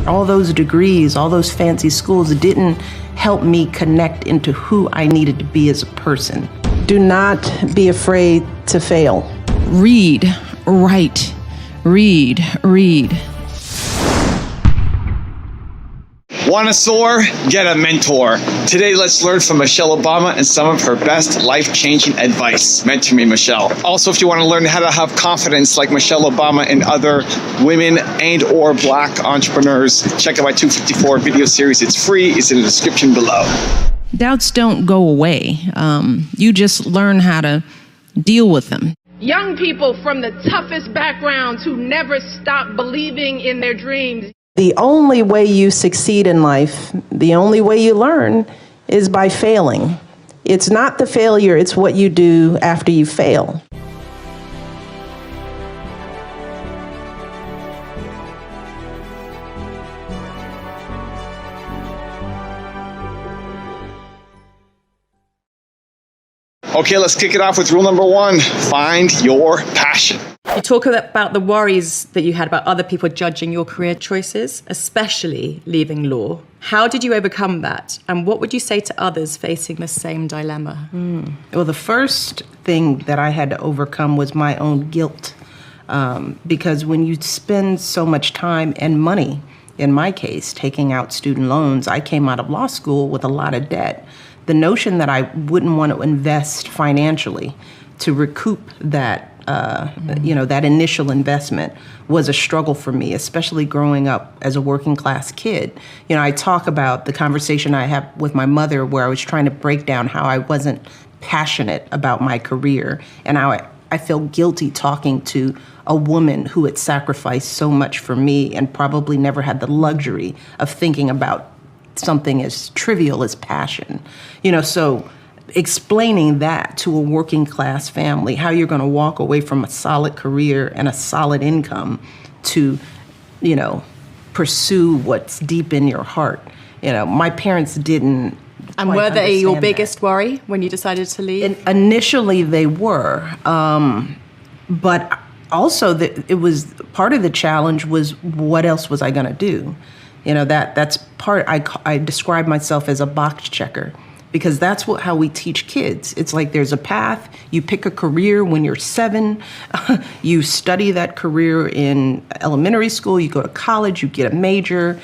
All those degrees, all those fancy schools didn't help me connect into who I needed to be as a person. Do not be afraid to fail. Read, write, read. Want to soar? Get a mentor. Today, let's learn from Michelle Obama and some of her best life-changing advice. Mentor me, Michelle. Also, if you want to learn how to have confidence like Michelle Obama and other women and or Black entrepreneurs, check out my 254 video series. It's free. It's in the description below. Doubts don't go away. You just learn how to deal with them. Young people from the toughest backgrounds who never stop believing in their dreams. The only way you succeed in life, the only way you learn, is by failing. It's not the failure, it's what you do after you fail. Okay, let's kick it off with rule number 1. Find your passion. You talk about the worries that you had about other people judging your career choices, especially leaving law. How did you overcome that? And what would you say to others facing the same dilemma? Well, the first thing that I had to overcome was my own guilt. Because when you spend so much time and money, in my case, taking out student loans, I came out of law school with a lot of debt. The notion that I wouldn't want to invest financially to recoup that that initial investment was a struggle for me, especially growing up as a working class kid. I talk about the conversation I had with my mother where I was trying to break down how I wasn't passionate about my career and how I felt guilty talking to a woman who had sacrificed so much for me and probably never had the luxury of thinking about something as trivial as passion. So explaining that to a working class family, how you're going to walk away from a solid career and a solid income to, pursue what's deep in your heart. My parents didn't. And were they your biggest worry when you decided to leave? Initially, they were. But also, it was part of the challenge was what else was I going to do? That's part. I describe myself as a box checker. Because that's how we teach kids. It's like there's a path. You pick a career when you're 7. You study that career in elementary school. You go to college. You get a major.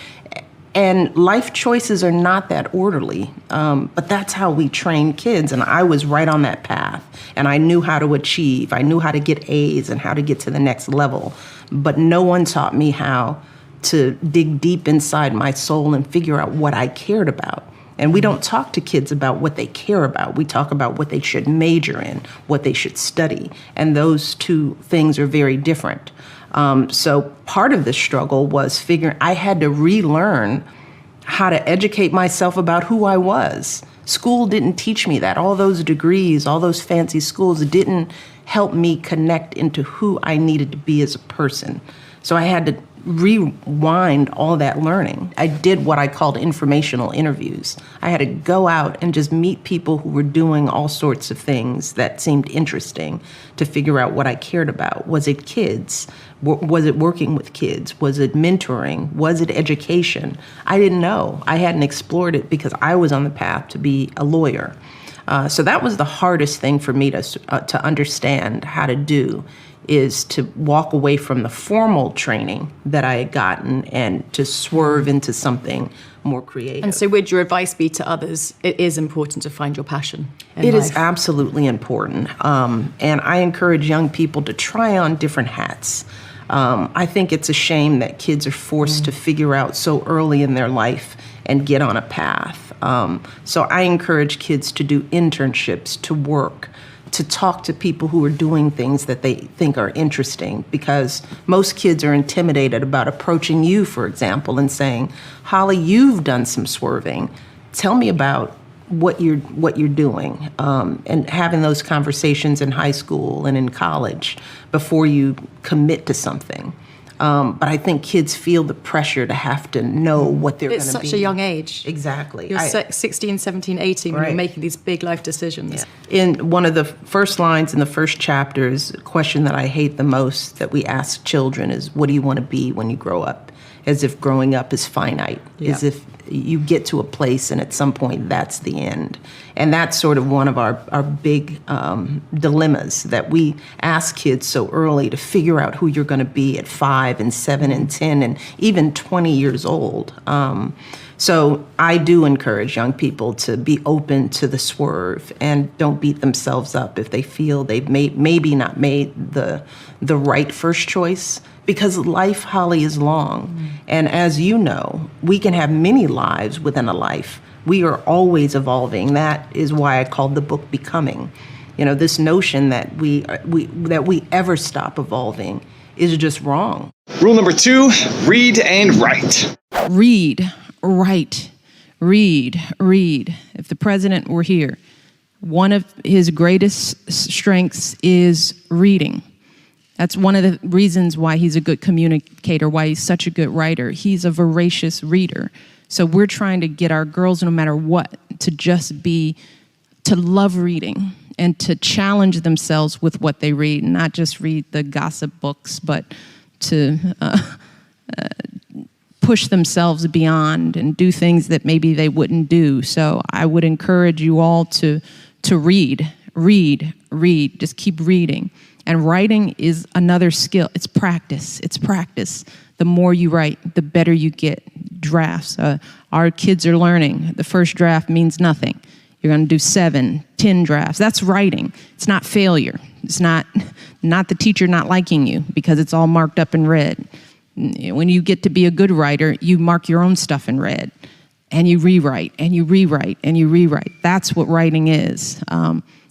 And life choices are not that orderly. But that's how we train kids. And I was right on that path. And I knew how to achieve. I knew how to get A's and how to get to the next level. But no one taught me how to dig deep inside my soul and figure out what I cared about. And we don't talk to kids about what they care about. We talk about what they should major in, what they should study. And those two things are very different. So part of the struggle was figuring I had to relearn how to educate myself about who I was. School didn't teach me that. All those degrees, all those fancy schools didn't help me connect into who I needed to be as a person. So I had to rewind all that learning. I did what I called informational interviews. I had to go out and just meet people who were doing all sorts of things that seemed interesting to figure out what I cared about. Was it kids? Was it working with kids? Was it mentoring? Was it education? I didn't know. I hadn't explored it because I was on the path to be a lawyer. So that was the hardest thing for me to understand how to do, is to walk away from the formal training that I had gotten and to swerve into something more creative. And so would your advice be to others, it is important to find your passion in It life? is absolutely important. And I encourage young people to try on different hats. I think it's a shame that kids are forced to figure out so early in their life and get on a path. So I encourage kids to do internships, to work, to talk to people who are doing things that they think are interesting, because most kids are intimidated about approaching you, for example, and saying, Holly, you've done some swerving. Tell me about what you're doing, and having those conversations in high school and in college before you commit to something. But I think kids feel the pressure to have to know what they're going to be. It's such a young age. Exactly. You're 16, 17, 18 when you're making these big life decisions. Yeah. In one of the first lines in the first chapters, a question that I hate the most that we ask children is, what do you want to be when you grow up? as if growing up is finite, Yeah. as if you get to a place and at some point that's the end. And that's sort of one of our big dilemmas, that we ask kids so early to figure out who you're going to be at 5 and 7 and 10 and even 20 years old. So I do encourage young people to be open to the swerve and don't beat themselves up if they feel they've maybe not made the right first choice, because life, Holly, is long. And as you know, we can have many lives within a life. We are always evolving. That is why I called the book Becoming. You know, this notion that we ever stop evolving is just wrong. Rule number 2, read and write. Read, write, read. If the president were here, one of his greatest strengths is reading. That's one of the reasons why he's a good communicator, why he's such a good writer. He's a voracious reader. So we're trying to get our girls, no matter what, to love reading and to challenge themselves with what they read, not just read the gossip books, but to push themselves beyond and do things that maybe they wouldn't do. So I would encourage you all to read. Just keep reading. And writing is another skill. It's practice. The more you write, the better you get. Drafts. Our kids are learning. The first draft means nothing. You're going to do 7, 10 drafts. That's writing. It's not failure. It's not the teacher not liking you because it's all marked up in red. When you get to be a good writer, you mark your own stuff in red. And you rewrite, and you rewrite, and you rewrite. That's what writing is.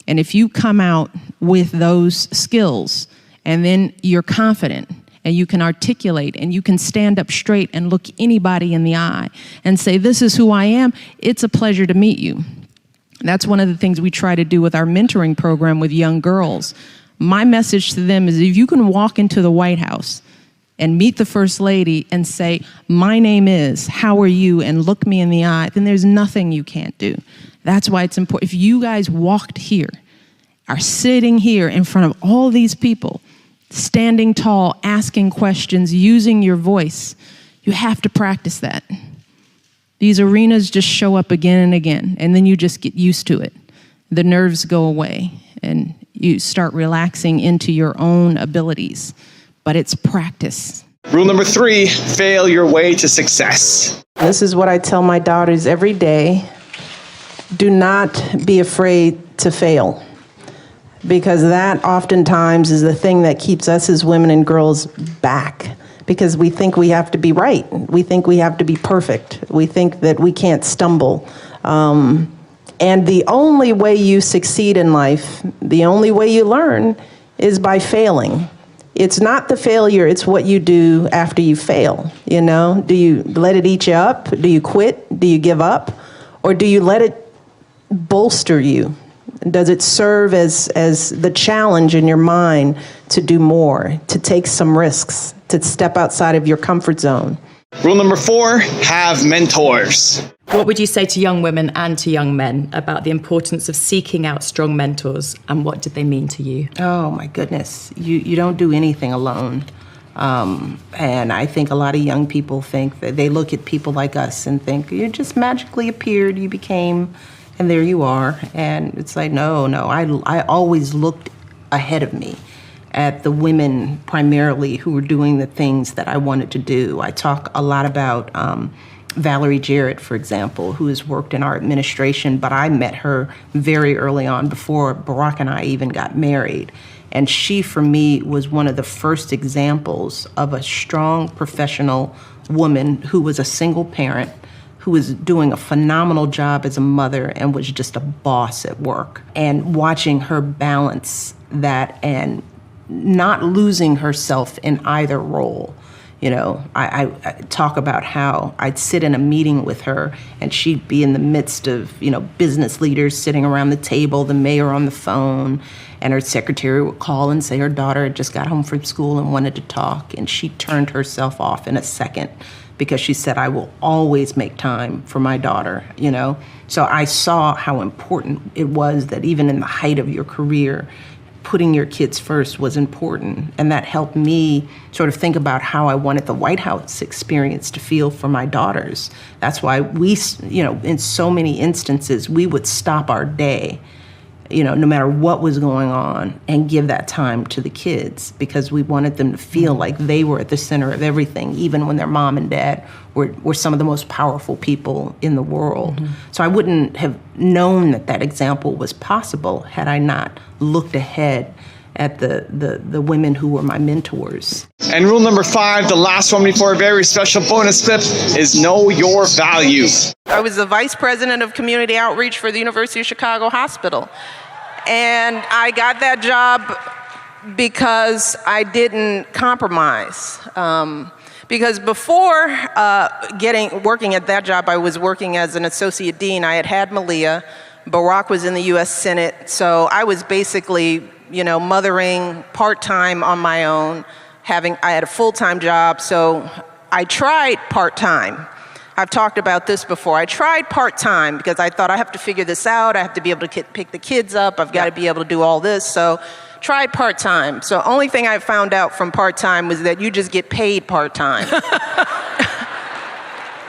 And if you come out with those skills, and then you're confident, and you can articulate, and you can stand up straight and look anybody in the eye and say, this is who I am, it's a pleasure to meet you. That's one of the things we try to do with our mentoring program with young girls. My message to them is, if you can walk into the White House and meet the First Lady and say, my name is, how are you, and look me in the eye, then there's nothing you can't do. That's why it's important. If you guys walked here, are sitting here in front of all these people, standing tall, asking questions, using your voice, you have to practice that. These arenas just show up again and again, and then you just get used to it. The nerves go away, and you start relaxing into your own abilities. But it's practice. Rule number 3, fail your way to success. This is what I tell my daughters every day. Do not be afraid to fail, because that oftentimes is the thing that keeps us as women and girls back, because we think we have to be right. We think we have to be perfect. We think that we can't stumble. And the only way you succeed in life, the only way you learn, is by failing. It's not the failure, it's what you do after you fail. You know, do you let it eat you up? Do you quit? Do you give up? Or do you let it bolster you? Does it serve as the challenge in your mind to do more, to take some risks, to step outside of your comfort zone? Rule number 4, have mentors. What would you say to young women and to young men about the importance of seeking out strong mentors, and what did they mean to you? Oh, my goodness. You don't do anything alone. And I think a lot of young people think that they look at people like us and think, you just magically appeared, you became, and there you are. And it's like, no, I always looked ahead of me at the women primarily who were doing the things that I wanted to do. I talk a lot about Valerie Jarrett, for example, who has worked in our administration, but I met her very early on before Barack and I even got married. And she, for me, was one of the first examples of a strong professional woman who was a single parent, who was doing a phenomenal job as a mother and was just a boss at work. And watching her balance that and not losing herself in either role. You know, I talk about how I'd sit in a meeting with her and she'd be in the midst of, you know, business leaders sitting around the table, the mayor on the phone, and her secretary would call and say her daughter had just got home from school and wanted to talk. And she turned herself off in a second because she said, I will always make time for my daughter, you know. So I saw how important it was that even in the height of your career, putting your kids first was important. And that helped me sort of think about how I wanted the White House experience to feel for my daughters. That's why we, in so many instances, we would stop our day, no matter what was going on, and give that time to the kids, because we wanted them to feel like they were at the center of everything, even when their mom and dad were some of the most powerful people in the world. Mm-hmm. So I wouldn't have known that example was possible had I not looked ahead at the women who were my mentors. And rule number 5, the last one before a very special bonus clip, is know your value. I was the vice president of community outreach for the University of Chicago Hospital. And I got that job because I didn't compromise. Because before working at that job, I was working as an associate dean. I had Malia. Barack was in the U.S. Senate. So I was basically, mothering part-time on my own. I had a full-time job, so I tried part-time. I've talked about this before. I tried part-time because I thought I have to figure this out. I have to be able to pick the kids up. I've got to be able to do all this. So tried part-time. So only thing I found out from part-time was that you just get paid part-time.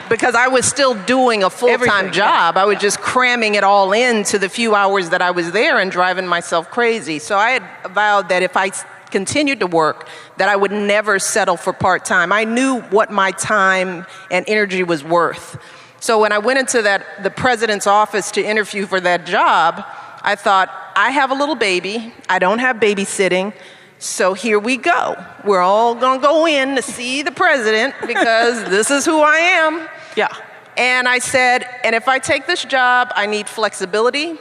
Because I was still doing a full-time job. I was just cramming it all into the few hours that I was there and driving myself crazy. So I had vowed that if I continued to work, that I would never settle for part-time. I knew what my time and energy was worth. So when I went into the president's office to interview for that job, I thought, I have a little baby. I don't have babysitting. So here we go. We're all gonna go in to see the president because this is who I am. Yeah. And I said, and if I take this job, I need flexibility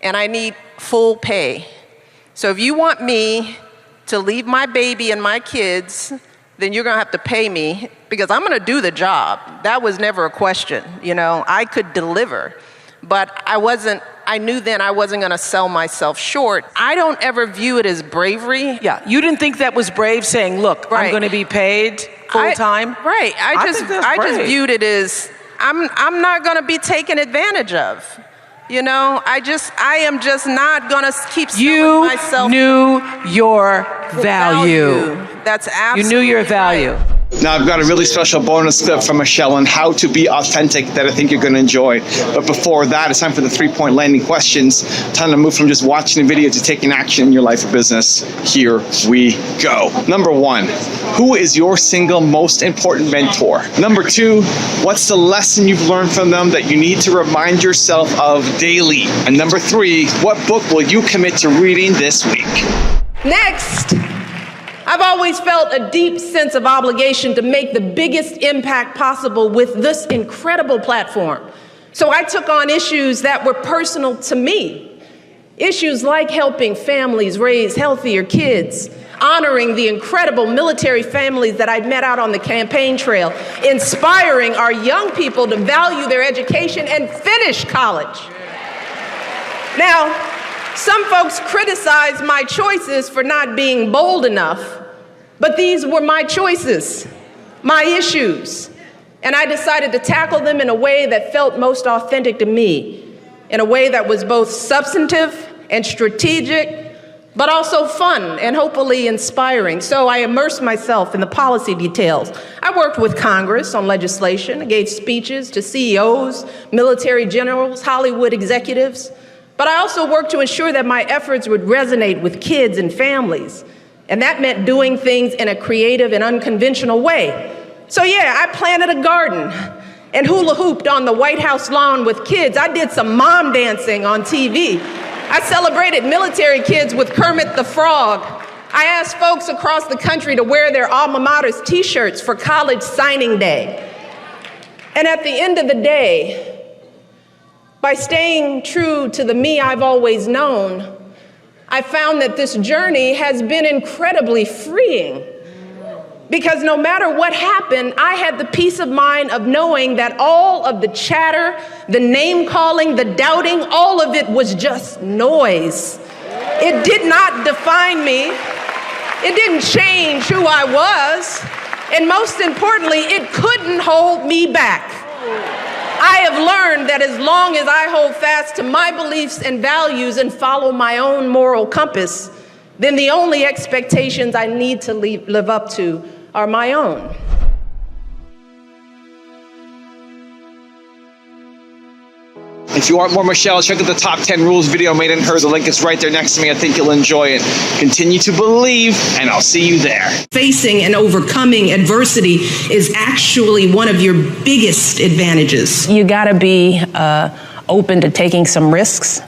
and I need full pay. So if you want me to leave my baby and my kids, then you're gonna have to pay me because I'm gonna do the job. That was never a question, I could deliver, but I knew then I wasn't gonna sell myself short. I don't ever view it as bravery. Yeah, you didn't think that was brave saying, look, Right. I'm gonna be paid full time? Right, I just viewed it as, I'm not gonna be taken advantage of. I am just not gonna keep selling myself. You knew your value. That's absolutely You knew your value. Right. Now I've got a really special bonus clip from Michelle on how to be authentic that I think you're going to enjoy. But before that, it's time for the 3-point landing questions. Time to move from just watching a video to taking action in your life or business. Here we go. Number 1, who is your single most important mentor? Number 2, what's the lesson you've learned from them that you need to remind yourself of daily? And number 3, what book will you commit to reading this week? Next, I've always felt a deep sense of obligation to make the biggest impact possible with this incredible platform. So I took on issues that were personal to me. Issues like helping families raise healthier kids, honoring the incredible military families that I'd met out on the campaign trail, inspiring our young people to value their education and finish college. Now, some folks criticize my choices for not being bold enough, but these were my choices, my issues, and I decided to tackle them in a way that felt most authentic to me, in a way that was both substantive and strategic, but also fun and hopefully inspiring. So I immersed myself in the policy details. I worked with Congress on legislation, I gave speeches to CEOs, military generals, Hollywood executives, but I also worked to ensure that my efforts would resonate with kids and families. And that meant doing things in a creative and unconventional way. So yeah, I planted a garden and hula hooped on the White House lawn with kids. I did some mom dancing on TV. I celebrated military kids with Kermit the Frog. I asked folks across the country to wear their alma mater's t-shirts for college signing day. And at the end of the day, by staying true to the me I've always known, I found that this journey has been incredibly freeing. Because no matter what happened, I had the peace of mind of knowing that all of the chatter, the name calling, the doubting, all of it was just noise. It did not define me. It didn't change who I was. And most importantly, it couldn't hold me back. I have learned that as long as I hold fast to my beliefs and values and follow my own moral compass, then the only expectations I need to live up to are my own. If you want more Michelle, check out the top 10 rules video made in her. The link is right there next to me. I think you'll enjoy it. Continue to believe, and I'll see you there. Facing and overcoming adversity is actually one of your biggest advantages. You gotta be open to taking some risks.